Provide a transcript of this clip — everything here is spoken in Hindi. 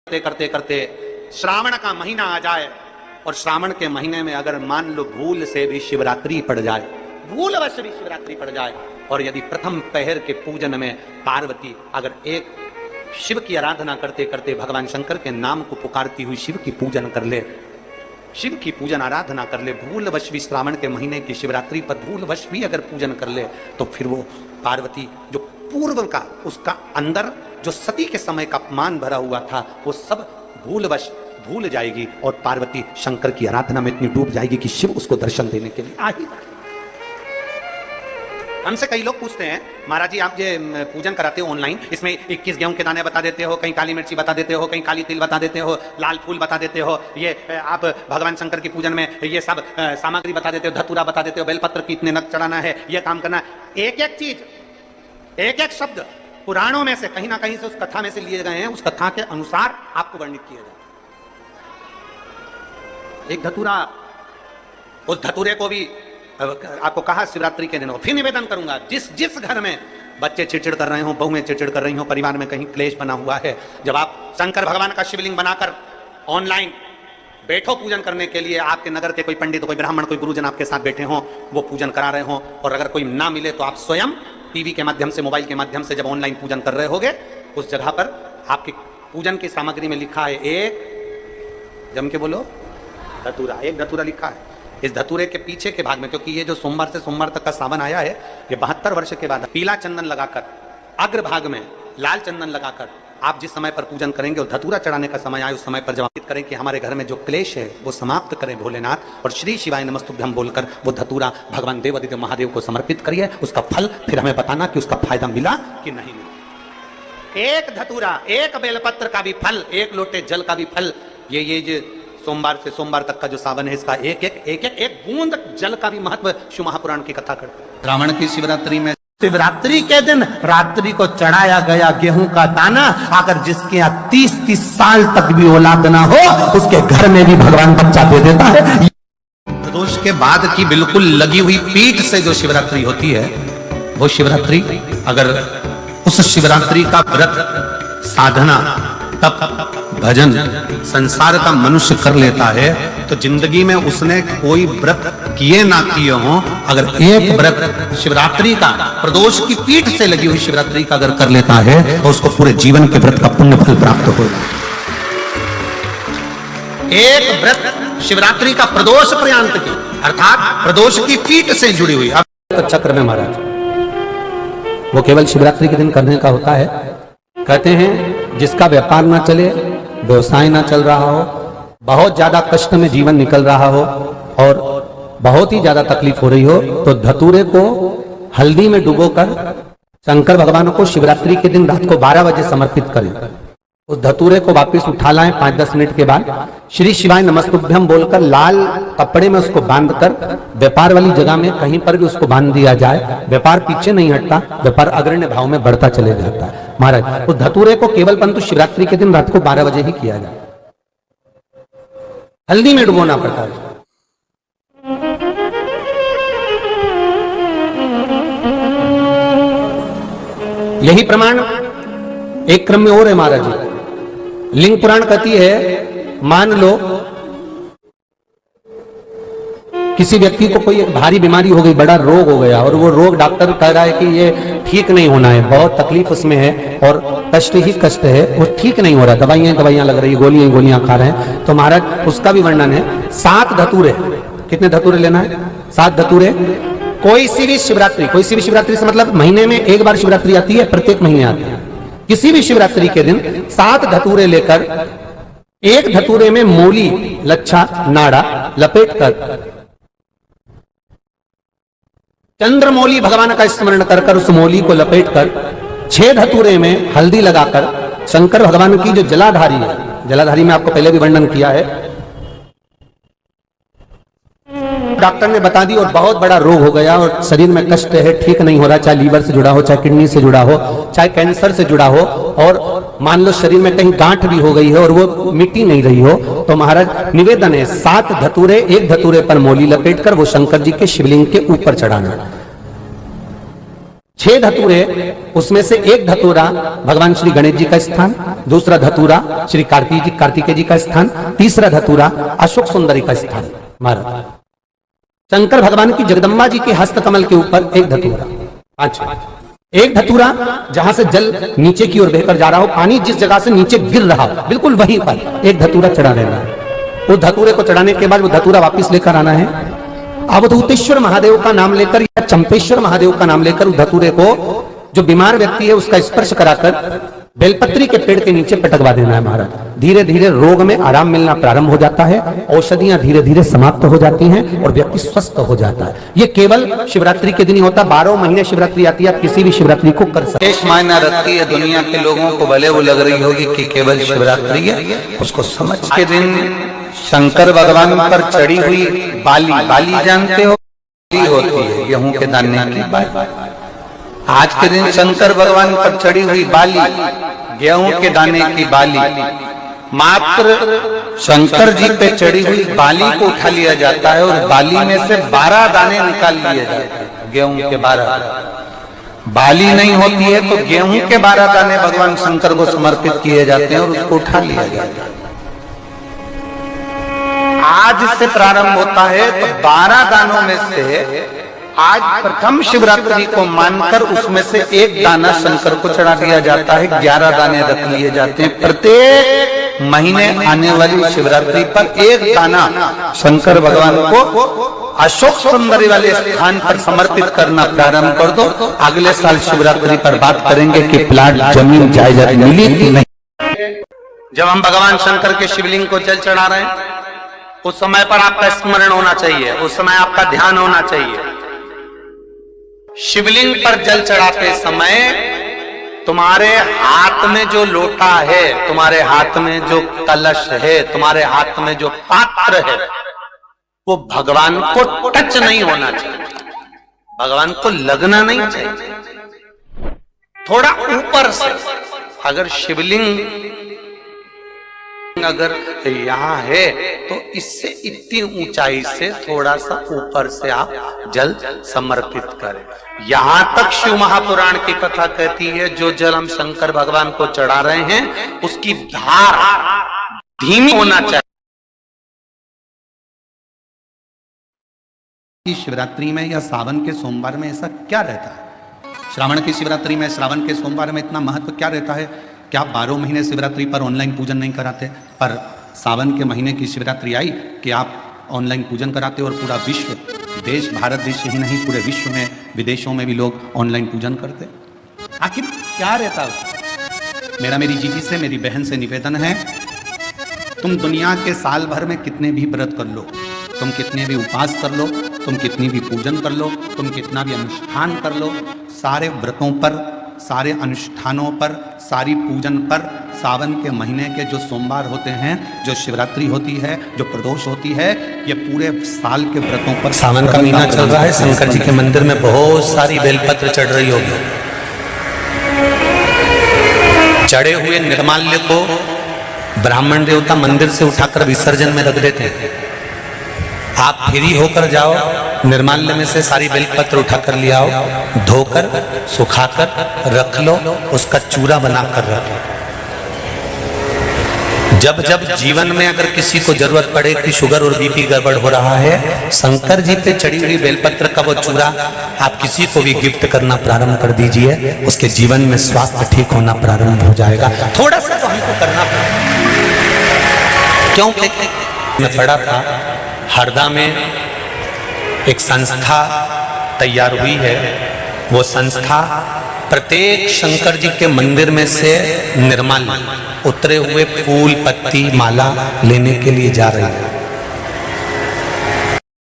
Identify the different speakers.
Speaker 1: करते करते करते श्रावण का महीना आ जाए और श्रावण के महीने में अगर मान लो भूल से भी शिवरात्रि पड़ जाए, भूलवश भी शिवरात्रि पड़ जाए, और यदि प्रथम पहर के पूजन में पार्वती अगर एक शिव की आराधना करते करते भगवान शंकर के नाम को पुकारती हुई शिव की पूजन कर ले, शिव की पूजन आराधना कर ले, भूलवश भी श्रावण के महीने की शिवरात्रि पर भूलवश भी अगर पूजन कर ले, तो फिर वो पार्वती जो पूर्व का उसका अंदर जो सती के समय का अपमान भरा हुआ था वो सब भूलवश भूल जाएगी और पार्वती शंकर की आराधना में इतनी डूब जाएगी कि शिव उसको दर्शन देने के लिए आ ही। हमसे कई लोग पूछते हैं, महाराज जी आप ये पूजन कराते हो ऑनलाइन, इसमें 21 गेहूं के दाने बता देते हो, कहीं काली मिर्ची बता देते हो, कहीं काली तिल बता देते हो, लाल फूल बता देते हो, ये आप भगवान शंकर की पूजन में ये सब सामग्री बता देते हो, धतूरा बता देते हो, बेलपत्र की इतने नग चढ़ाना है, ये काम करना है। एक एक चीज, एक एक शब्द पुराणों में से कहीं ना कहीं से उस कथा में से लिए गए हैं, उस कथा के अनुसार आपको वर्णित किया जाए। एक धतूरा, उस धतूरे को भी आपको कहा शिवरात्रि के दिन हो। फिर निवेदन करूंगा, जिस जिस घर में बच्चे चिड़चिड़ कर रहे हो, बहुएं चिड़चिड़ कर रही हो, परिवार में कहीं क्लेश बना हुआ है, जब आप शंकर भगवान का शिवलिंग बनाकर ऑनलाइन बैठो पूजन करने के लिए, आपके नगर के कोई पंडित, कोई ब्राह्मण, कोई गुरुजन आपके साथ बैठे हो, वो पूजन करा रहे हो, और अगर कोई ना मिले तो आप स्वयं टीवी के माध्यम से, मोबाइल के माध्यम से जब ऑनलाइन पूजन कर रहे होगे, उस जगह पर आपकी पूजन की सामग्री में लिखा है एक, जम के बोलो, धतूरा, एक धतूरा लिखा है। इस धतूरे के पीछे के भाग में, क्योंकि ये जो सोमवार से सोमवार तक का सावन आया है, ये 72 वर्ष के बाद पीला चंदन लगाकर, अग्र भाग में लाल चंदन लगाकर आप जिस समय पर पूजन करेंगे और धतूरा चढ़ाने का समय आए, उस समय पर जब करें कि हमारे घर में जो क्लेश है वो समाप्त करें भोलेनाथ, और श्री शिवाय नमस्तुभ्यं बोलकर वो धतूरा भगवान देवादिदेव महादेव को समर्पित करिए। उसका फल फिर हमें बताना कि उसका फायदा मिला कि नहीं मिला। एक धतूरा, एक बेलपत्र का भी फल, एक लोटे जल का भी फल, ये जो सोमवार से सोमवार तक का जो सावन है, इसका एक एक एक एक, एक बूंद जल का भी महत्व शिव महापुराण की कथा करते हैं। श्रावण की शिवरात्रि में, शिवरात्रि के दिन रात्रि को चढ़ाया गया गेहूं का दाना, अगर जिसके यहाँ 30-30 साल तक भी औलाद ना हो, उसके घर में भी भगवान बच्चा दे देता है। प्रदोष के बाद की बिल्कुल लगी हुई पीठ से जो शिवरात्रि होती है, वो शिवरात्रि अगर उस शिवरात्रि का व्रत, साधना, तप, भजन संसार का मनुष्य कर लेता है, तो जिंदगी में उसने कोई व्रत किए ना किए हो, अगर एक व्रत शिवरात्रि का, प्रदोष की पीठ से लगी हुई शिवरात्रि का अगर कर लेता है, तो उसको पूरे जीवन के व्रत का पुण्य फल प्राप्त होगा। एक व्रत शिवरात्रि का प्रदोष पर्यंत की, अर्थात प्रदोष की पीठ से जुड़ी हुई। अब चक्र में महाराज वो केवल शिवरात्रि के दिन करने का होता है। कहते हैं जिसका व्यापार ना चले, व्यवसाय ना चल रहा हो, बहुत ज्यादा कष्ट में जीवन निकल रहा हो और बहुत ही ज्यादा तकलीफ हो रही हो, तो धतूरे को हल्दी में डुबोकर शंकर भगवान को शिवरात्रि के दिन रात को 12 बजे समर्पित करें। उस धतूरे को वापस उठा लाएं 5-10 मिनट के बाद, श्री शिवाय नमस्तुभ्यं बोलकर लाल कपड़े में उसको बांधकर व्यापार वाली जगह में कहीं पर भी उसको बांध दिया जाए। व्यापार पीछे नहीं हटता, व्यापार अग्रण्य भाव में बढ़ता चले जाता है। महाराज उस धतूरे को केवल परंतु शिवरात्रि के दिन रात को 12 बजे ही किया जाए, हल्दी में डुबोना पड़ता है। यही प्रमाण एक क्रम में और है महाराज जी। लिंग पुराण कहती है, मान लो किसी व्यक्ति को कोई एक भारी बीमारी हो गई, बड़ा रोग हो गया, और वो रोग डॉक्टर कह रहा है कि ये ठीक नहीं होना है, बहुत तकलीफ उसमें है और कष्ट ही कष्ट है, वो ठीक नहीं हो रहा, दवाइयां लग रही, गोलियां खा रहे हैं, तो महाराज उसका भी वर्णन है। 7 धतूरे, कितने धतूरे लेना है? 7 धतूरे। कोई सी भी शिवरात्रि से मतलब महीने में एक बार शिवरात्रि आती है, प्रत्येक महीने आती है। किसी भी शिवरात्रि के दिन 7 धतूरे लेकर, एक धतूरे में मूली, लच्छा, नाड़ा लपेटकर चंद्रमौली भगवान का स्मरण कर उस मौली को लपेटकर 6 धतूरे में हल्दी लगाकर शंकर भगवान की जो जलाधारी है, जलाधारी में आपको पहले भी वर्णन किया है, डॉक्टर ने बता दी और बहुत बड़ा रोग हो गया और शरीर में कष्ट है, ठीक नहीं हो रहा, चाहे लीवर से जुड़ा हो, चाहे किडनी से जुड़ा हो, चाहे कैंसर से जुड़ा हो, और मान लो शरीर में कहीं गांठ भी हो गई है और वो मिट्टी नहीं रही हो, तो महाराज निवेदन है 7 धतूरे, एक धतूरे पर मौली लपेटकर वो शंकर जी के शिवलिंग के ऊपर चढ़ाना। 6 धतूरे, उसमें से एक धतूरा भगवान श्री गणेश जी का स्थान, दूसरा धतूरा श्री कार्तिकेय जी का स्थान, तीसरा धतूरा अशोक सुंदरी का स्थान। महाराज शंकर भगवान की जगदम्बा जी के हस्त कमल के ऊपर एक धतूरा, अच्छा एक धतूरा जहां से जल नीचे की ओर बहकर जा रहा हो, पानी जिस जगह से नीचे गिर रहा हो बिल्कुल वहीं पर एक धतूरा चढ़ा देना है। उस धतूरे को चढ़ाने के बाद वो धतूरा वापस लेकर आना है। अवधूतेश्वर महादेव का नाम लेकर या चंपेश्वर महादेव का नाम लेकर उस धतूरे को जो बीमार व्यक्ति है उसका स्पर्श कराकर बेलपत्री के पेड़ के नीचे पटकवा देना है। महाराज धीरे धीरे रोग में आराम मिलना प्रारंभ हो जाता है, औषधियां धीरे धीरे समाप्त हो जाती हैं और व्यक्ति स्वस्थ हो जाता है। ये केवल शिवरात्रि के दिन ही होता, 12 महीने शिवरात्रि आती है, आप किसी भी शिवरात्रि को कर सकते हैं।
Speaker 2: एक मायना रखती है दुनिया के लोगों को, भले वो लग रही होगी कि केवल शिवरात्रि है, उसको समझ के दिन शंकर भगवान पर चढ़ी हुई बाली जानते हो होती है गेहूं के दाने की बाली। आज के दिन शंकर भगवान पर चढ़ी हुई बाली, गेहूं के दाने की बाली, मात्र शंकर जी पे चढ़ी हुई बाली को उठा लिया जाता है और बाली में से 12 दाने निकाल लिए जाते हैं। गेहूं के 12 बाली नहीं होती है तो गेहूं के 12 दाने भगवान शंकर को समर्पित किए जाते हैं और उसको उठा लिया जाता है। आज से प्रारंभ होता है तो 12 दानों में से आज प्रथम शिवरात्रि को मानकर उसमें से एक दाना शंकर को चढ़ा दिया जाता है, 11 दाने रख लिए जाते हैं। प्रत्येक महीने आने वाली शिवरात्रि पर एक दाना शंकर भगवान को अशोक सुंदरी वाले स्थान पर समर्पित करना प्रारंभ कर दो। अगले साल शिवरात्रि पर बात करेंगे कि प्लाट जमीन जायदाद मिली कि नहीं।
Speaker 1: जब हम भगवान शंकर के शिवलिंग को जल चढ़ा रहे हैं उस समय पर आपका स्मरण होना चाहिए, उस समय आपका ध्यान होना चाहिए। शिवलिंग पर जल चढ़ाते समय तुम्हारे हाथ में जो लोटा है, तुम्हारे हाथ में जो कलश है, तुम्हारे हाथ में जो पात्र है, वो भगवान को टच नहीं होना चाहिए, भगवान को लगना नहीं चाहिए। थोड़ा ऊपर से, अगर शिवलिंग अगर यहाँ है तो इससे इतनी ऊंचाई से थोड़ा सा ऊपर से आप जल समर्पित करें। यहां तक शिव महापुराण की कथा कहती है जो जल हम शंकर भगवान को चढ़ा रहे हैं उसकी धार धीमी होना चाहिए। शिवरात्रि में या सावन के सोमवार में ऐसा क्या रहता है? श्रावण की शिवरात्रि में, श्रावण के सोमवार में इतना महत्व क्या रहता है? क्या 12 महीने शिवरात्रि पर ऑनलाइन पूजन नहीं कराते? पर सावन के महीने की शिवरात्रि आई कि आप ऑनलाइन पूजन कराते हो और पूरा विश्व, देश, भारत देश ही नहीं पूरे विश्व में, विदेशों में भी लोग ऑनलाइन पूजन करते। आखिर क्या रहता है? मेरी जीजी से, मेरी बहन से निवेदन है, तुम दुनिया के साल भर में कितने भी व्रत कर लो, तुम कितने भी उपास कर लो, तुम कितनी भी पूजन कर लो, तुम कितना भी अनुष्ठान कर लो, सारे व्रतों पर, सारे अनुष्ठानों पर, सारी पूजन पर, सावन के महीने के जो सोमवार होते हैं, जो शिवरात्रि होती है, जो प्रदोष होती है, ये पूरे साल के व्रतों पर।
Speaker 2: सावन का महीना चल रहा है, शंकर जी के मंदिर में बहुत सारी बेलपत्र चढ़ रही होगी।
Speaker 1: चढ़े हुए निर्माल्य को ब्राह्मण देवता मंदिर से उठाकर विसर्जन में रख देते हैं। आप फ्री होकर जाओ, निर्माल्य में से सारी बेलपत्र उठाकर ले आओ, धोकर सुखाकर रख लो, उसका चूरा बनाकर रख लो। जब जब जीवन में अगर किसी को जरूरत पड़े कि शुगर और बीपी गड़बड़ हो रहा है, शंकर जी पे चढ़ी हुई बेलपत्र का वो चूरा आप किसी को भी गिफ्ट करना प्रारंभ कर दीजिए, उसके जीवन में स्वास्थ्य ठीक होना प्रारंभ हो जाएगा। थोड़ा सा तो हमको करना पड़ेगा, क्योंकि मैं पढ़ा था हरदा में एक संस्था तैयार हुई है। वो संस्था प्रत्येक शंकर जी के मंदिर में से निर्माल्य, उतरे हुए फूल, पत्ती, माला लेने के लिए जा रही है।